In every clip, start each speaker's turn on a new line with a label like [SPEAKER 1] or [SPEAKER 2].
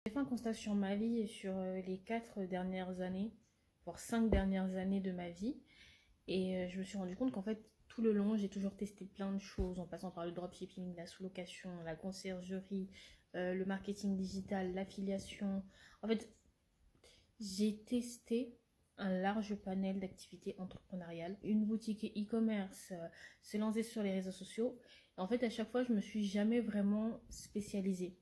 [SPEAKER 1] J'ai fait un constat sur ma vie et sur les 4 dernières années, voire 5 dernières années de ma vie. Et je me suis rendu compte qu'en fait, tout le long, j'ai toujours testé plein de choses, en passant par le dropshipping, la sous-location, la conciergerie, le marketing digital, l'affiliation. En fait, j'ai testé un large panel d'activités entrepreneuriales, une boutique e-commerce, se lancer sur les réseaux sociaux. En fait, à chaque fois, je me suis jamais vraiment spécialisée.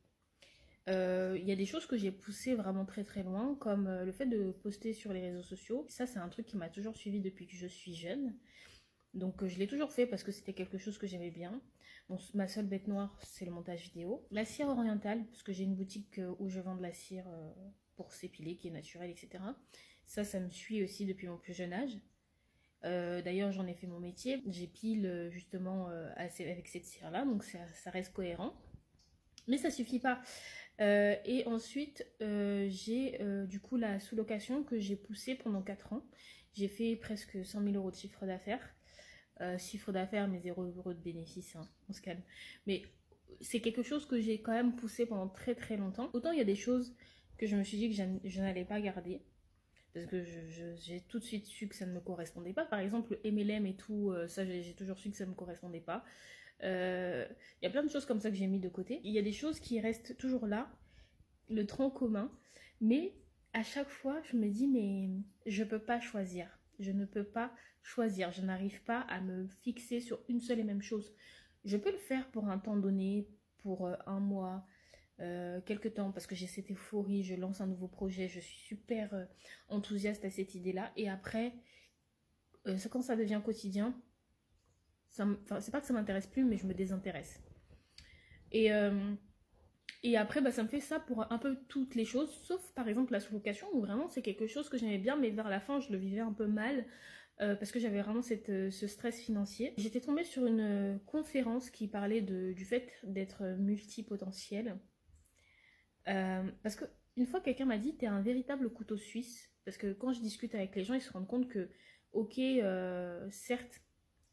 [SPEAKER 1] Il y a des choses que j'ai poussées vraiment très très loin, comme le fait de poster sur les réseaux sociaux. Ça, c'est un truc qui m'a toujours suivi depuis que je suis jeune. Donc, je l'ai toujours fait parce que c'était quelque chose que j'aimais bien. Bon, ma seule bête noire, c'est le montage vidéo. La cire orientale, parce que j'ai une boutique où je vends de la cire pour s'épiler, qui est naturelle, etc. Ça me suit aussi depuis mon plus jeune âge. D'ailleurs, j'en ai fait mon métier. J'épile justement avec cette cire-là, donc ça reste cohérent. Mais ça suffit pas. Et ensuite, j'ai du coup la sous-location que j'ai poussée pendant 4 ans. J'ai fait presque 100 000 euros de chiffre d'affaires. Chiffre d'affaires, mais 0 € de bénéfice, hein, on se calme. Mais c'est quelque chose que j'ai quand même poussé pendant très très longtemps. Autant il y a des choses que je me suis dit que je n'allais pas garder. Parce que j'ai tout de suite su que ça ne me correspondait pas. Par exemple, le MLM et tout, ça j'ai toujours su que ça ne me correspondait pas. Il y a plein de choses comme ça que j'ai mis de côté. Il y a des choses qui restent toujours là, le tronc commun, mais à chaque fois, je me dis, mais je peux pas choisir. Je ne peux pas choisir. Je n'arrive pas à me fixer sur une seule et même chose. Je peux le faire pour un temps donné, pour un mois, quelques temps, parce que j'ai cette euphorie, je lance un nouveau projet, je suis super enthousiaste à cette idée-là. Et après, quand ça devient quotidien, c'est pas que ça m'intéresse plus, mais je me désintéresse. Et, euh, et après, bah, ça me fait ça pour un peu toutes les choses, sauf par exemple la sous-location, où vraiment c'est quelque chose que j'aimais bien, mais vers la fin, je le vivais un peu mal, parce que j'avais vraiment ce stress financier. J'étais tombée sur une conférence qui parlait du fait d'être multipotentiel. Parce que une fois, quelqu'un m'a dit, t'es un véritable couteau suisse. Parce que quand je discute avec les gens, ils se rendent compte que, ok, certes,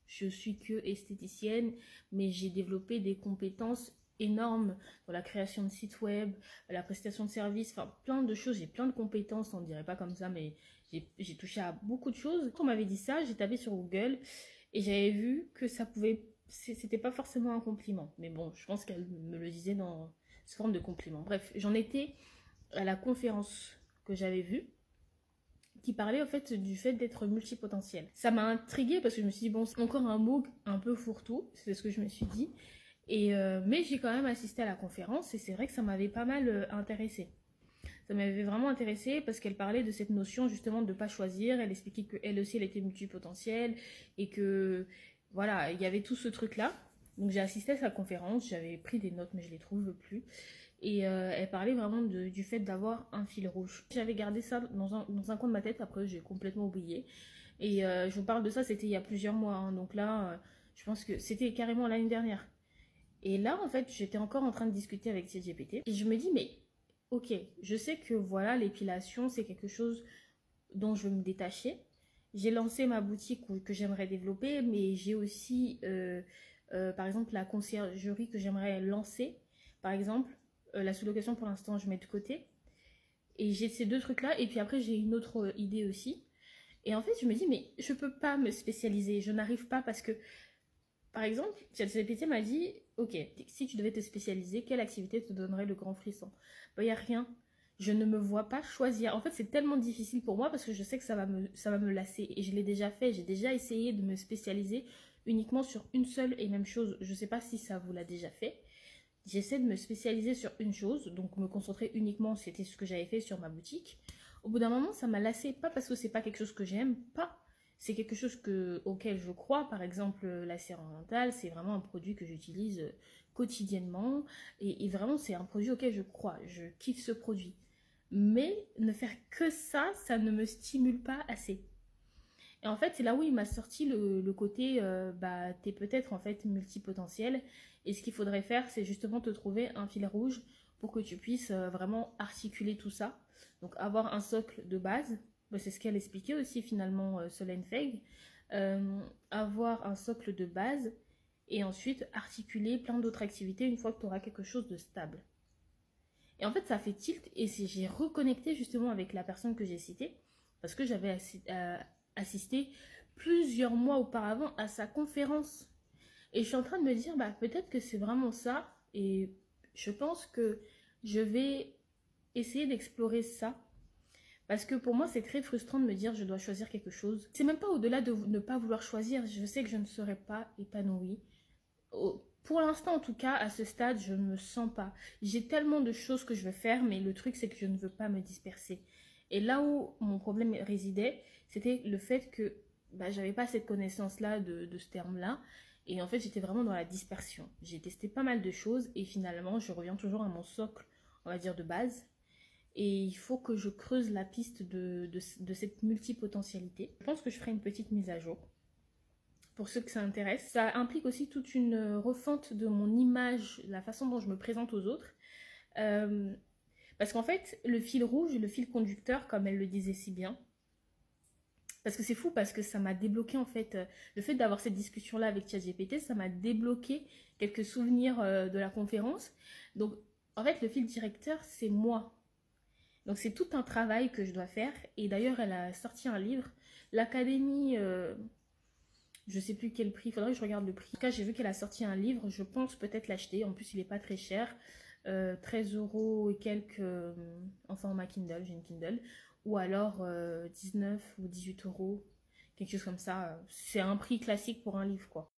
[SPEAKER 1] je suis que esthéticienne, mais j'ai développé des compétences énormes dans la création de sites web, la prestation de services, enfin plein de choses. J'ai plein de compétences, on ne dirait pas comme ça, mais j'ai touché à beaucoup de choses. Quand on m'avait dit ça, j'ai tapé sur Google et j'avais vu que ça pouvait, c'était pas forcément un compliment. Mais bon, je pense qu'elle me le disait dans sous forme de compliment. Bref, j'en étais à la conférence que j'avais vue qui parlait au fait du fait d'être multipotentiel. Ça m'a intriguée parce que je me suis dit, bon, c'est encore un mot un peu fourre-tout, c'est ce que je me suis dit. Mais j'ai quand même assisté à la conférence et c'est vrai que ça m'avait pas mal intéressée. Ça m'avait vraiment intéressée parce qu'elle parlait de cette notion justement de ne pas choisir. Elle expliquait qu'elle aussi elle était multipotentielle et que voilà, il y avait tout ce truc-là. Donc j'ai assisté à sa conférence, j'avais pris des notes mais je les trouve plus. Et elle parlait vraiment du fait d'avoir un fil rouge. J'avais gardé ça dans un coin de ma tête, après j'ai complètement oublié. Et je vous parle de ça, c'était il y a plusieurs mois, hein. Donc là, je pense que c'était carrément l'année dernière. Et là, en fait, j'étais encore en train de discuter avec ChatGPT. Et je me dis, mais ok, je sais que voilà, l'épilation, c'est quelque chose dont je veux me détacher. J'ai lancé ma boutique que j'aimerais développer, mais j'ai aussi, par exemple, la conciergerie que j'aimerais lancer. Par exemple, la sous-location, pour l'instant, je mets de côté. Et j'ai ces deux trucs-là. Et puis après, j'ai une autre idée aussi. Et en fait, je me dis, mais je peux pas me spécialiser. Je n'arrive pas parce que par exemple, ChatGPT m'a dit, ok, si tu devais te spécialiser, quelle activité te donnerait le grand frisson? Il n'y a rien. Je ne me vois pas choisir. En fait, c'est tellement difficile pour moi parce que je sais que ça va me lasser. Et je l'ai déjà fait. J'ai déjà essayé de me spécialiser uniquement sur une seule et même chose. Je ne sais pas si ça vous l'a déjà fait. J'essaie de me spécialiser sur une chose, donc me concentrer uniquement, c'était ce que j'avais fait sur ma boutique. Au bout d'un moment, ça m'a lassé, pas parce que c'est pas quelque chose que j'aime, pas. C'est quelque chose auquel je crois, par exemple la cire orientale, c'est vraiment un produit que j'utilise quotidiennement et vraiment c'est un produit auquel je crois, je kiffe ce produit. Mais ne faire que ça ne me stimule pas assez. Et en fait, c'est là où il m'a sorti le côté, bah, t'es peut-être en fait multipotentiel. Et ce qu'il faudrait faire, c'est justement te trouver un fil rouge pour que tu puisses vraiment articuler tout ça. Donc avoir un socle de base, bah, c'est ce qu'elle expliquait aussi finalement Solène Feig. Avoir un socle de base et ensuite articuler plein d'autres activités une fois que tu auras quelque chose de stable. Et en fait, ça fait tilt et j'ai reconnecté justement avec la personne que j'ai citée parce que j'avais assisté plusieurs mois auparavant à sa conférence. Et je suis en train de me dire, bah, peut-être que c'est vraiment ça. Et je pense que je vais essayer d'explorer ça. Parce que pour moi, c'est très frustrant de me dire, je dois choisir quelque chose. C'est même pas au-delà de ne pas vouloir choisir. Je sais que je ne serai pas épanouie. Pour l'instant, en tout cas, à ce stade, je ne me sens pas. J'ai tellement de choses que je veux faire, mais le truc, c'est que je ne veux pas me disperser. Et là où mon problème résidait, c'était le fait que bah, j'avais pas cette connaissance-là de ce terme-là. Et en fait, j'étais vraiment dans la dispersion. J'ai testé pas mal de choses et finalement, je reviens toujours à mon socle, on va dire, de base. Et il faut que je creuse la piste de cette multipotentialité. Je pense que je ferai une petite mise à jour pour ceux que ça intéresse. Ça implique aussi toute une refonte de mon image, la façon dont je me présente aux autres. Euh, Parce qu'en fait, le fil rouge, le fil conducteur, comme elle le disait si bien, parce que c'est fou, parce que ça m'a débloqué en fait, le fait d'avoir cette discussion-là avec ChatGPT, ça m'a débloqué quelques souvenirs de la conférence. Donc, en fait, le fil directeur, c'est moi. Donc, c'est tout un travail que je dois faire. Et d'ailleurs, elle a sorti un livre. L'Académie, je sais plus quel prix, il faudrait que je regarde le prix. En tout cas, j'ai vu qu'elle a sorti un livre, je pense peut-être l'acheter. En plus, il n'est pas très cher. 13 euros et quelques en format Kindle, j'ai une Kindle. Ou alors 19 ou 18 euros, quelque chose comme ça. C'est un prix classique pour un livre, quoi.